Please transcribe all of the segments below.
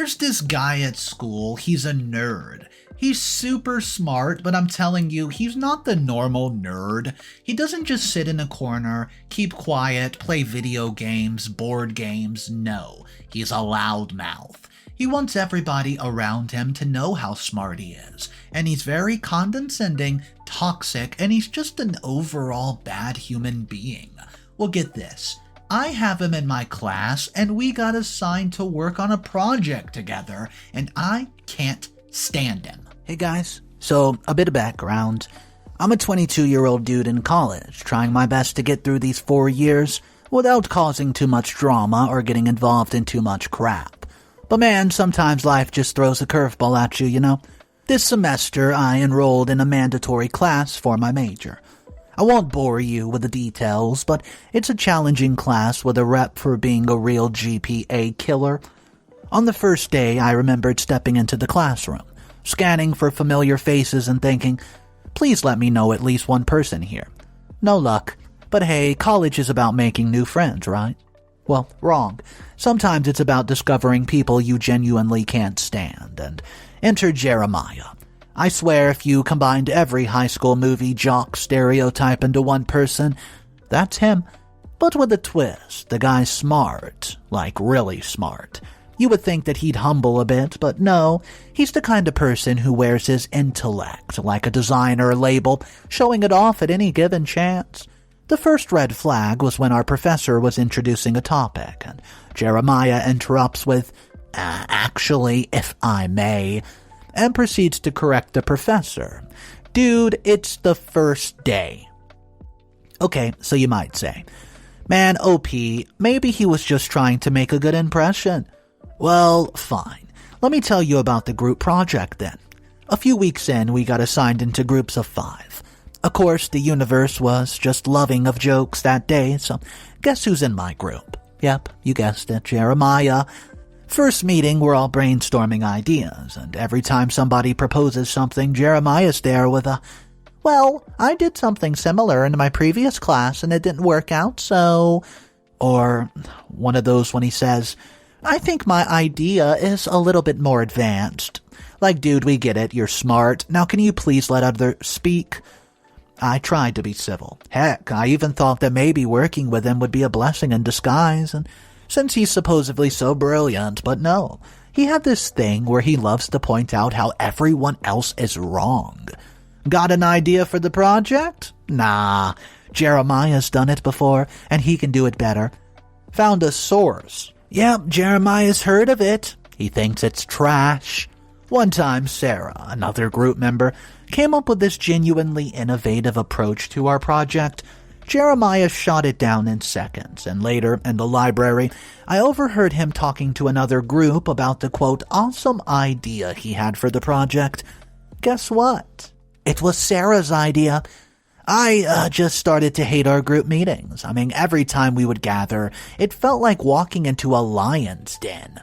there's this guy at school, he's a nerd. He's super smart, but I'm telling you, he's not the normal nerd. He doesn't just sit in a corner, keep quiet, play video games, board games. No, he's a loudmouth. He wants everybody around him to know how smart he is, and he's very condescending, toxic, and he's just an overall bad human being. Well, get this. I have him in my class, and we got assigned to work on a project together, and I can't stand him. Hey guys, so a bit of background. I'm a 22-year-old dude in college, trying my best to get through these 4 years without causing too much drama or getting involved in too much crap. But man, sometimes life just throws a curveball at you, you know? This semester, I enrolled in a mandatory class for my major. I won't bore you with the details, but it's a challenging class with a rep for being a real GPA killer. On the first day, I remembered stepping into the classroom, scanning for familiar faces and thinking, please let me know at least one person here. No luck, but hey, college is about making new friends, right? Well, wrong. Sometimes it's about discovering people you genuinely can't stand, and enter Jeremiah. I swear if you combined every high school movie jock stereotype into one person, that's him. But with a twist, the guy's smart, like really smart. You would think that he'd humble a bit, but no, he's the kind of person who wears his intellect like a designer label, showing it off at any given chance. The first red flag was when our professor was introducing a topic, and Jeremiah interrupts with, actually, if I may, and proceeds to correct the professor. Dude, it's the first day. Okay, so you might say, man, OP, maybe he was just trying to make a good impression. Well, fine. Let me tell you about the group project then. A few weeks in, we got assigned into groups of 5. Of course, the universe was just loving of jokes that day, so guess who's in my group? Yep, you guessed it, Jeremiah. First meeting, we're all brainstorming ideas, and every time somebody proposes something, Jeremiah's there with a, well, I did something similar in my previous class and it didn't work out, so... Or one of those when he says, I think my idea is a little bit more advanced. Like, dude, we get it, you're smart. Now can you please let others speak? I tried to be civil. Heck, I even thought that maybe working with him would be a blessing in disguise, and since he's supposedly so brilliant, but no. He had this thing where he loves to point out how everyone else is wrong. Got an idea for the project? Nah, Jeremiah's done it before, and he can do it better. Found a source. Yep, Jeremiah's heard of it. He thinks it's trash. One time, Sarah, another group member, came up with this genuinely innovative approach to our project. Jeremiah shot it down in seconds, and later, in the library, I overheard him talking to another group about the, quote, awesome idea he had for the project. Guess what? It was Sarah's idea. I just started to hate our group meetings. I mean, every time we would gather, it felt like walking into a lion's den.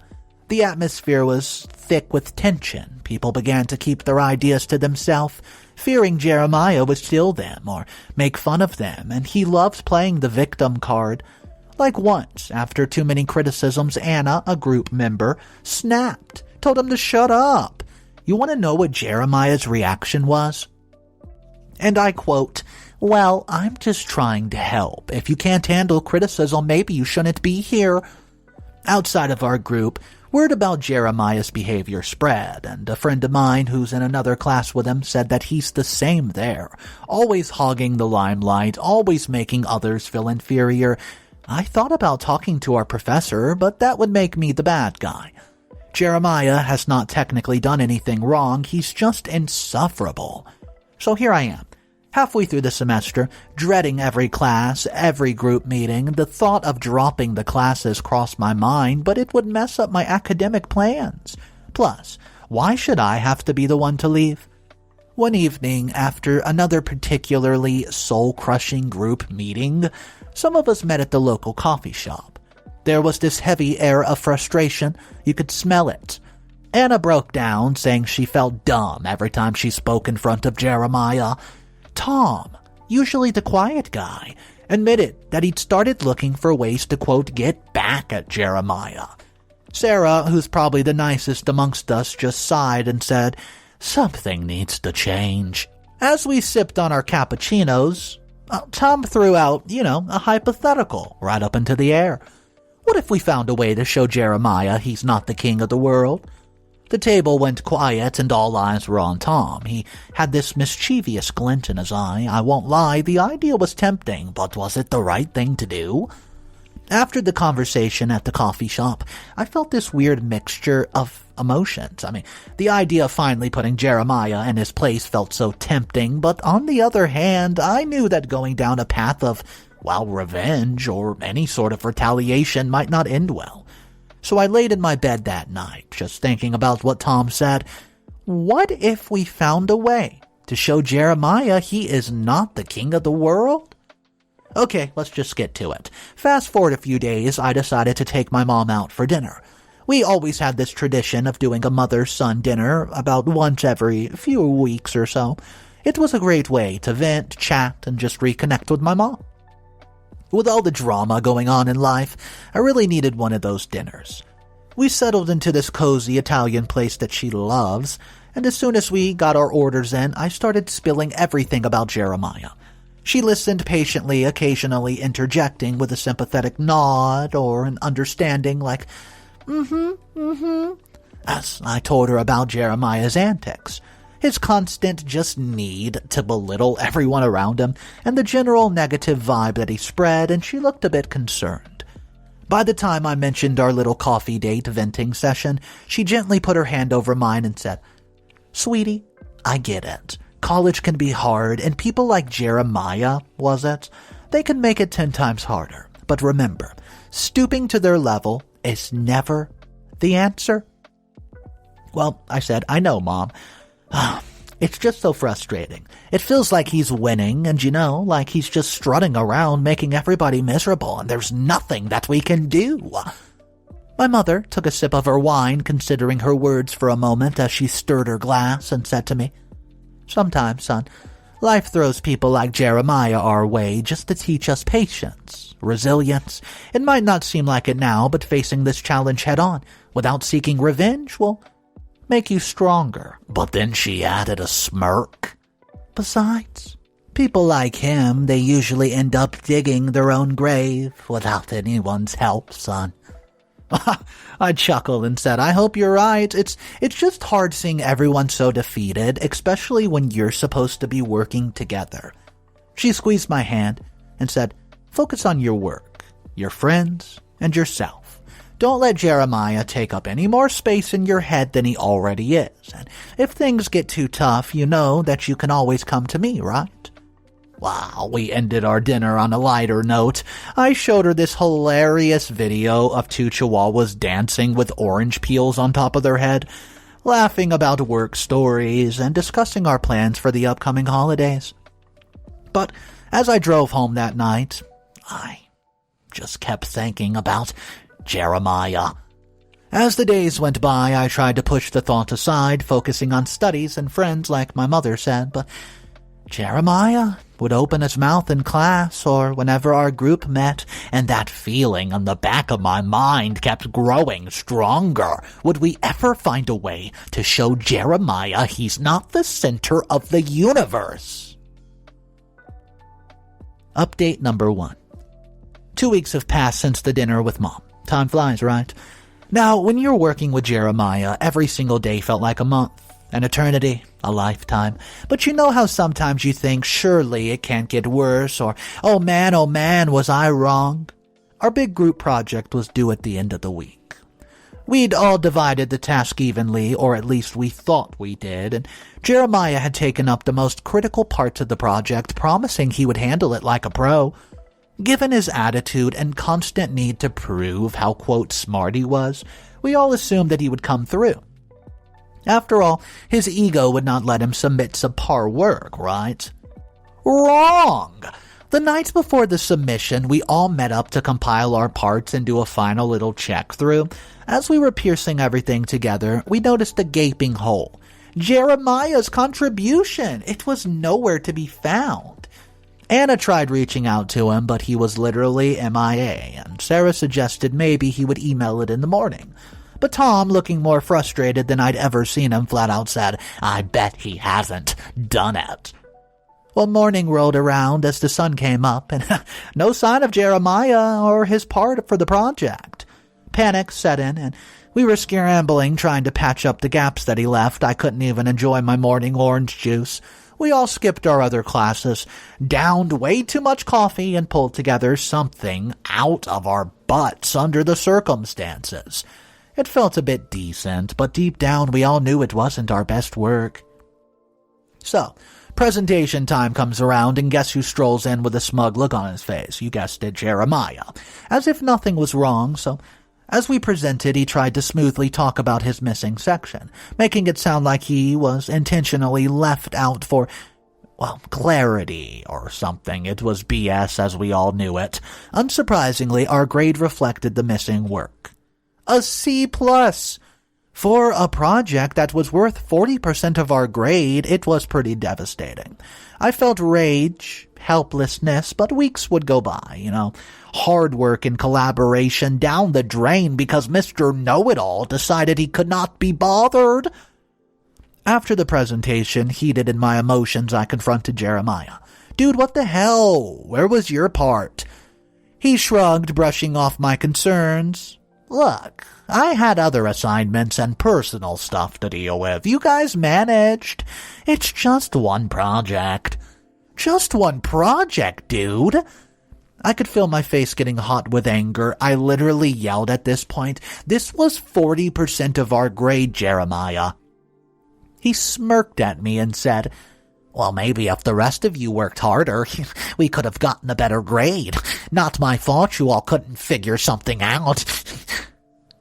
The atmosphere was thick with tension. People began to keep their ideas to themselves, fearing Jeremiah would steal them or make fun of them, and he loves playing the victim card. Like once, after too many criticisms, Anna, a group member, snapped, told him to shut up. You want to know what Jeremiah's reaction was? And I quote, well, I'm just trying to help. If you can't handle criticism, maybe you shouldn't be here. Outside of our group, word about Jeremiah's behavior spread, and a friend of mine who's in another class with him said that he's the same there, always hogging the limelight, always making others feel inferior. I thought about talking to our professor, but that would make me the bad guy. Jeremiah has not technically done anything wrong, he's just insufferable. So here I am, halfway through the semester, dreading every class, every group meeting. The thought of dropping the classes crossed my mind, but it would mess up my academic plans. Plus, why should I have to be the one to leave? One evening, after another particularly soul-crushing group meeting, some of us met at the local coffee shop. There was this heavy air of frustration. You could smell it. Anna broke down, saying she felt dumb every time she spoke in front of Jeremiah. Tom, usually the quiet guy, admitted that he'd started looking for ways to, quote, get back at Jeremiah. Sarah, who's probably the nicest amongst us, just sighed and said, "Something needs to change." As we sipped on our cappuccinos, Tom threw out, a hypothetical right up into the air. What if we found a way to show Jeremiah he's not the king of the world? The table went quiet and all eyes were on Tom. He had this mischievous glint in his eye. I won't lie, the idea was tempting, but was it the right thing to do? After the conversation at the coffee shop, I felt this weird mixture of emotions. The idea of finally putting Jeremiah in his place felt so tempting, but on the other hand, I knew that going down a path of, revenge or any sort of retaliation might not end well. So I laid in my bed that night, just thinking about what Tom said. What if we found a way to show Jeremiah he is not the king of the world? Okay, let's just get to it. Fast forward a few days, I decided to take my mom out for dinner. We always had this tradition of doing a mother-son dinner about once every few weeks or so. It was a great way to vent, chat, and just reconnect with my mom. With all the drama going on in life, I really needed one of those dinners. We settled into this cozy Italian place that she loves, and as soon as we got our orders in, I started spilling everything about Jeremiah. She listened patiently, occasionally interjecting with a sympathetic nod or an understanding like, as I told her about Jeremiah's antics, his constant just need to belittle everyone around him, and the general negative vibe that he spread, and she looked a bit concerned. By the time I mentioned our little coffee date venting session, she gently put her hand over mine and said, "Sweetie, I get it. College can be hard, and people like Jeremiah, they can make it 10 times harder. But remember, stooping to their level is never the answer." Well, I said, "I know, Mom. It's just so frustrating. It feels like he's winning, and like he's just strutting around making everybody miserable, and there's nothing that we can do." My mother took a sip of her wine, considering her words for a moment as she stirred her glass, and said to me, "Sometimes, son, life throws people like Jeremiah our way just to teach us patience, resilience. It might not seem like it now, but facing this challenge head-on, without seeking revenge, will make you stronger." But then she added a smirk. "Besides, people like him, they usually end up digging their own grave without anyone's help, son." I chuckled and said, "I hope you're right. It's just hard seeing everyone so defeated, especially when you're supposed to be working together." She squeezed my hand and said, "Focus on your work, your friends, and yourself. Don't let Jeremiah take up any more space in your head than he already is. And if things get too tough, you know that you can always come to me, right?" Wow, we ended our dinner on a lighter note. I showed her this hilarious video of 2 chihuahuas dancing with orange peels on top of their head, laughing about work stories, and discussing our plans for the upcoming holidays. But as I drove home that night, I just kept thinking about Jeremiah. As the days went by, I tried to push the thought aside, focusing on studies and friends like my mother said, but Jeremiah would open his mouth in class or whenever our group met, and that feeling on the back of my mind kept growing stronger. Would we ever find a way to show Jeremiah he's not the center of the universe? Update number 1. 2 weeks have passed since the dinner with Mom. Time flies, right? Now, when you're working with Jeremiah, every single day felt like a month, an eternity, a lifetime. But you know how sometimes you think, surely it can't get worse, or, oh man, was I wrong? Our big group project was due at the end of the week. We'd all divided the task evenly, or at least we thought we did, and Jeremiah had taken up the most critical parts of the project, promising he would handle it like a pro. Given his attitude and constant need to prove how, quote, smart he was, we all assumed that he would come through. After all, his ego would not let him submit subpar work, right? Wrong! The night before the submission, we all met up to compile our parts and do a final little check-through. As we were piecing everything together, we noticed a gaping hole. Jeremiah's contribution! It was nowhere to be found. Anna tried reaching out to him, but he was literally MIA, and Sarah suggested maybe he would email it in the morning. but Tom, looking more frustrated than I'd ever seen him, flat out said, "I bet he hasn't done it." Well, morning rolled around as the sun came up, and no sign of Jeremiah or his part for the project. Panic set in, and we were scrambling, trying to patch up the gaps that he left. I couldn't even enjoy my morning orange juice. We all skipped our other classes, downed way too much coffee, and pulled together something out of our butts under the circumstances. It felt a bit decent, but deep down we all knew it wasn't our best work. So, presentation time comes around, and guess who strolls in with a smug look on his face? You guessed it, Jeremiah. As if nothing was wrong, so as we presented, he tried to smoothly talk about his missing section, making it sound like he was intentionally left out for, well, clarity or something. It was BS as we all knew it. Unsurprisingly, our grade reflected the missing work. A C+. For a project that was worth 40% of our grade, it was pretty devastating. I felt rage, helplessness, but weeks would go by, hard work and collaboration down the drain because Mr. Know-It-All decided he could not be bothered. After the presentation, heated in my emotions, I confronted Jeremiah. "Dude, what the hell? Where was your part?" He shrugged, brushing off my concerns. "Look, I had other assignments and personal stuff to deal with. You guys managed. It's just one project." "Just one project, dude?" I could feel my face getting hot with anger. I literally yelled at this point. "This was 40% of our grade, Jeremiah." He smirked at me and said, "Well, maybe if the rest of you worked harder, we could have gotten a better grade. Not my fault you all couldn't figure something out."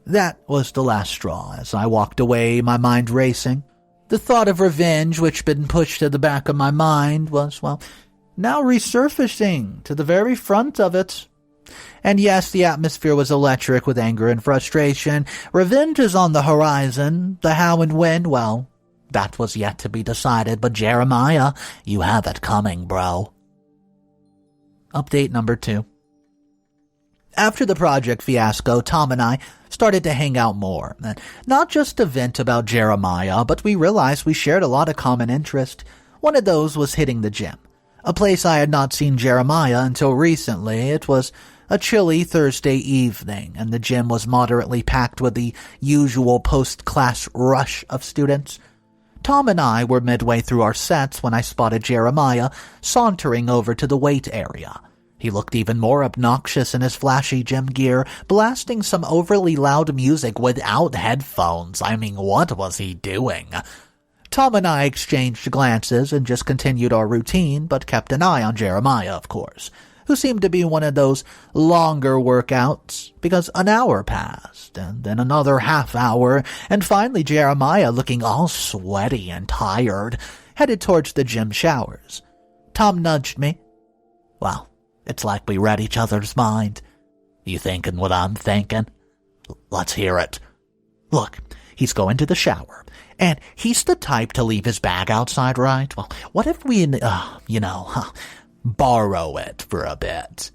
That was the last straw. As I walked away, my mind racing. The thought of revenge, which had been pushed to the back of my mind, was, well, now resurfacing to the very front of it. And yes, the atmosphere was electric with anger and frustration. Revenge is on the horizon. The how and when, well, that was yet to be decided. But Jeremiah, you have it coming, bro. Update number 2. After the project fiasco, Tom and I started to hang out more. Not just to vent about Jeremiah, but we realized we shared a lot of common interest. One of those was hitting the gym, a place I had not seen Jeremiah until recently. It was a chilly Thursday evening, and the gym was moderately packed with the usual post-class rush of students. Tom and I were midway through our sets when I spotted Jeremiah sauntering over to the weight area. He looked even more obnoxious in his flashy gym gear, blasting some overly loud music without headphones. I mean, what was he doing? Tom and I exchanged glances and just continued our routine, but kept an eye on Jeremiah, of course, who seemed to be one of those longer workouts, because an hour passed, and then another half hour, and finally Jeremiah, looking all sweaty and tired, headed towards the gym showers. Tom nudged me. "Well, it's like we read each other's mind. You thinking what I'm thinking? Let's hear it." Look, he's going to the shower, and he's the type to leave his bag outside, right? Well, what if we, borrow it for a bit?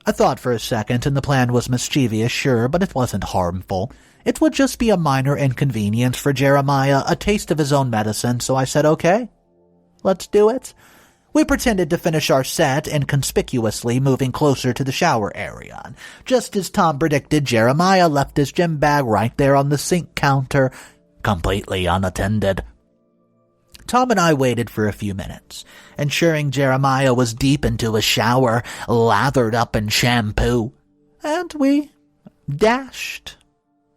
I thought for a second, and the plan was mischievous, sure, but it wasn't harmful. It would just be a minor inconvenience for Jeremiah, a taste of his own medicine, so I said, "Okay, let's do it." We pretended to finish our set, inconspicuously moving closer to the shower area. Just as Tom predicted, Jeremiah left his gym bag right there on the sink counter, completely unattended. Tom and I waited for a few minutes, ensuring Jeremiah was deep into his shower, lathered up in shampoo. And we dashed.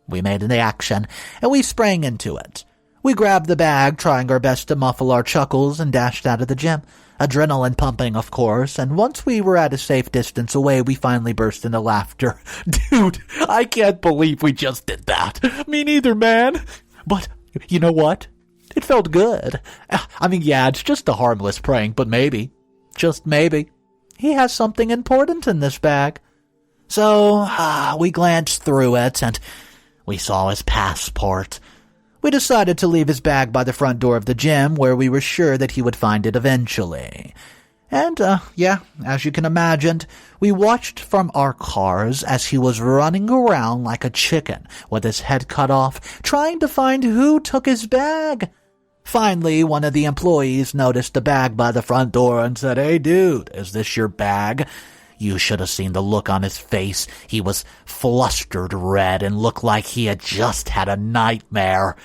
We made an action, and we sprang into it. We grabbed the bag, trying our best to muffle our chuckles, and dashed out of the gym. Adrenaline pumping, of course, and once we were at a safe distance away, we finally burst into laughter. "Dude, I can't believe we just did that." "Me neither, man. But you know what? It felt good. I mean, yeah, it's just a harmless prank, but maybe, just maybe, he has something important in this bag." So, we glanced through it, and we saw his passport. We decided to leave his bag by the front door of the gym, where we were sure that he would find it eventually. And, yeah, as you can imagine, we watched from our cars as he was running around like a chicken with his head cut off, trying to find who took his bag. Finally, one of the employees noticed the bag by the front door and said, "Hey, dude, is this your bag?" You should have seen the look on his face. He was flustered red and looked like he had just had a nightmare.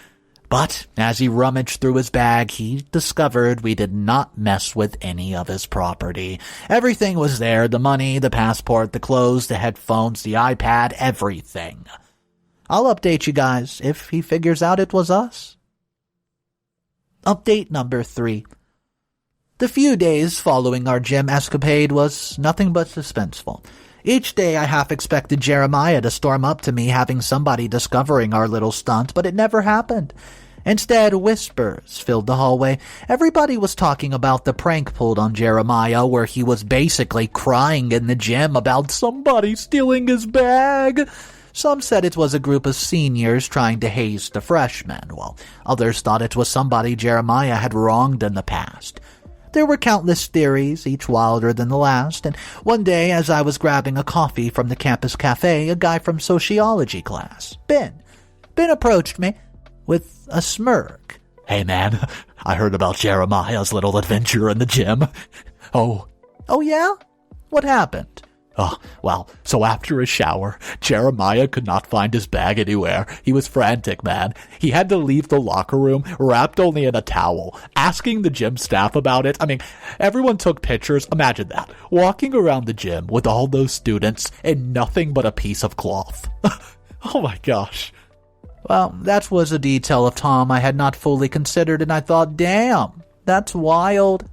But as he rummaged through his bag, he discovered we did not mess with any of his property. Everything was there: the money, the passport, the clothes, the headphones, the iPad, everything. I'll update you guys if he figures out it was us. Update number 3. The few days following our gym escapade was nothing but suspenseful. Each day I half expected Jeremiah to storm up to me having somebody discovering our little stunt, but it never happened. Instead, whispers filled the hallway. Everybody was talking about the prank pulled on Jeremiah, where he was basically crying in the gym about somebody stealing his bag. Some said it was a group of seniors trying to haze the freshmen, while others thought it was somebody Jeremiah had wronged in the past. There were countless theories, each wilder than the last, and one day as I was grabbing a coffee from the campus cafe, a guy from sociology class, Ben approached me with a smirk. "Hey man, I heard about Jeremiah's little adventure in the gym." Oh yeah? What happened?" "Oh, well, so after a shower, Jeremiah could not find his bag anywhere. He was frantic, man. He had to leave the locker room, wrapped only in a towel, asking the gym staff about it. I mean, everyone took pictures. Imagine that, walking around the gym with all those students in nothing but a piece of cloth." Oh my gosh. Well, that was a detail of Tom I had not fully considered, and I thought, damn, that's wild.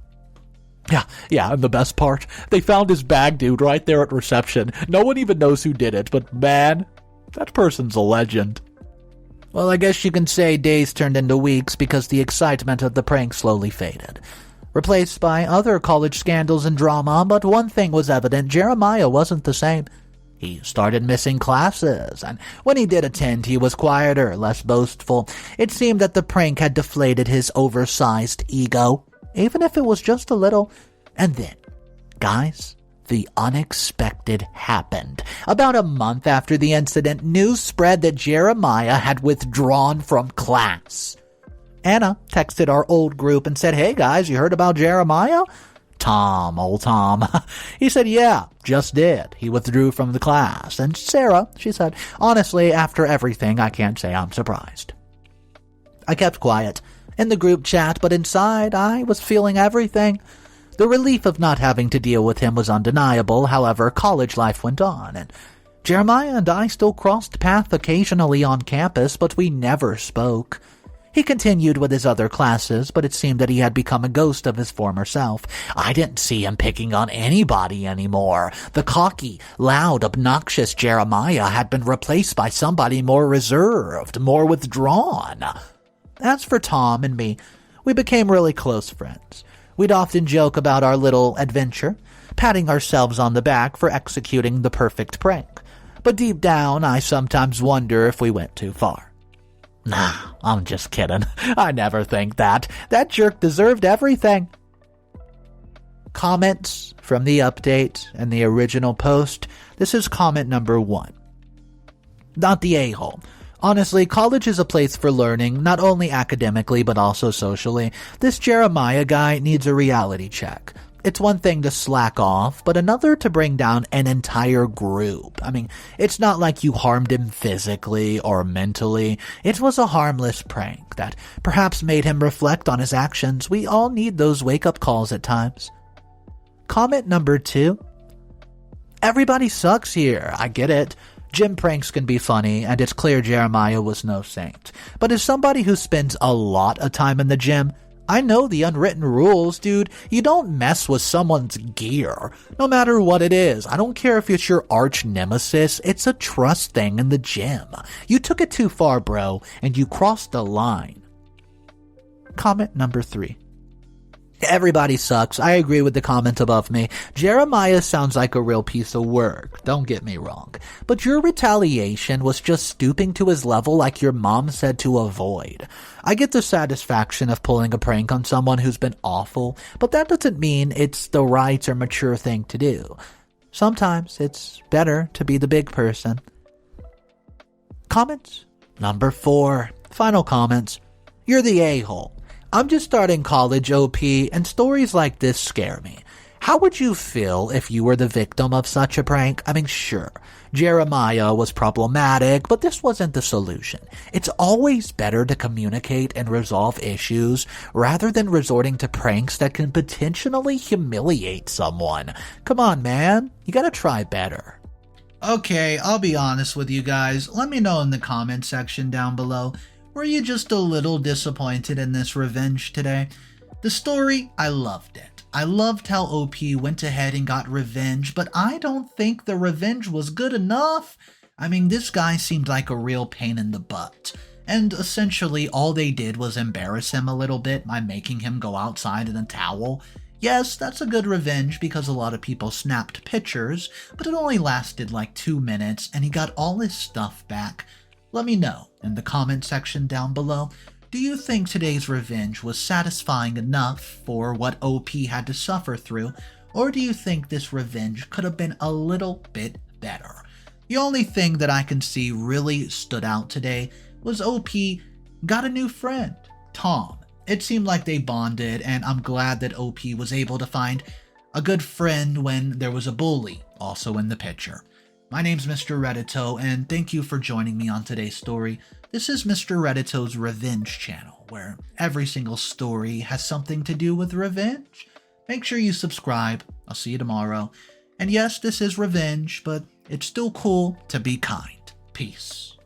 Yeah, and the best part, they found his bag, dude, right there at reception. No one even knows who did it, but man, that person's a legend. Well, I guess you can say days turned into weeks because the excitement of the prank slowly faded, replaced by other college scandals and drama, but one thing was evident: Jeremiah wasn't the same. He started missing classes, and when he did attend, he was quieter, less boastful. It seemed that the prank had deflated his oversized ego, even if it was just a little. And then, guys, the unexpected happened. About a month after the incident, news spread that Jeremiah had withdrawn from class. Anna texted our old group and said, "Hey guys, you heard about Jeremiah?" Old Tom. He said, "Yeah, just did. He withdrew from the class." And Sarah, she said, "Honestly, after everything, I can't say I'm surprised." I kept quiet in the group chat, but inside I was feeling everything. The relief of not having to deal with him was undeniable. However, college life went on, and Jeremiah and I still crossed paths occasionally on campus, but we never spoke. He continued with his other classes, but it seemed that he had become a ghost of his former self. I didn't see him picking on anybody anymore. The cocky, loud, obnoxious Jeremiah had been replaced by somebody more reserved, more withdrawn. As for Tom and me, we became really close friends. We'd often joke about our little adventure, patting ourselves on the back for executing the perfect prank. But deep down, I sometimes wonder if we went too far. Nah, I'm just kidding. I never think that. That jerk deserved everything. Comments from the update and the original post. This is comment number 1. Not the a-hole. Honestly, college is a place for learning, not only academically but also socially. This Jeremiah guy needs a reality check. It's one thing to slack off, but another to bring down an entire group. I mean, it's not like you harmed him physically or mentally. It was a harmless prank that perhaps made him reflect on his actions. We all need those wake-up calls at times. Comment number 2. Everybody sucks here. I get it. Gym pranks can be funny, and it's clear Jeremiah was no saint. But as somebody who spends a lot of time in the gym, I know the unwritten rules, dude. You don't mess with someone's gear, no matter what it is. I don't care if it's your arch nemesis. It's a trust thing in the gym. You took it too far, bro, and you crossed the line. Comment number 3. Everybody sucks. I agree with the comment above me. Jeremiah sounds like a real piece of work, don't get me wrong. But your retaliation was just stooping to his level like your mom said to avoid. I get the satisfaction of pulling a prank on someone who's been awful, but that doesn't mean it's the right or mature thing to do. Sometimes it's better to be the big person. Comments? Number 4. Final comments. You're the a-hole. I'm just starting college, OP, and stories like this scare me. How would you feel if you were the victim of such a prank? I mean, sure, Jeremiah was problematic, but this wasn't the solution. It's always better to communicate and resolve issues rather than resorting to pranks that can potentially humiliate someone. Come on, man. You gotta try better. Okay, I'll be honest with you guys. Let me know in the comment section down below. Were you just a little disappointed in this revenge today? The story, I loved it. I loved how OP went ahead and got revenge, but I don't think the revenge was good enough. I mean, this guy seemed like a real pain in the butt. And essentially, all they did was embarrass him a little bit by making him go outside in a towel. Yes, that's a good revenge because a lot of people snapped pictures, but it only lasted like 2 minutes and he got all his stuff back. Let me know in the comment section down below. Do you think today's revenge was satisfying enough for what OP had to suffer through, or do you think this revenge could have been a little bit better? The only thing that I can see really stood out today was OP got a new friend, Tom. It seemed like they bonded, and I'm glad that OP was able to find a good friend when there was a bully also in the picture. My name's Mr. Reddito, and thank you for joining me on today's story. This is Mr. Reddito's Revenge channel, where every single story has something to do with revenge. Make sure you subscribe. I'll see you tomorrow. And yes, this is revenge, but it's still cool to be kind. Peace.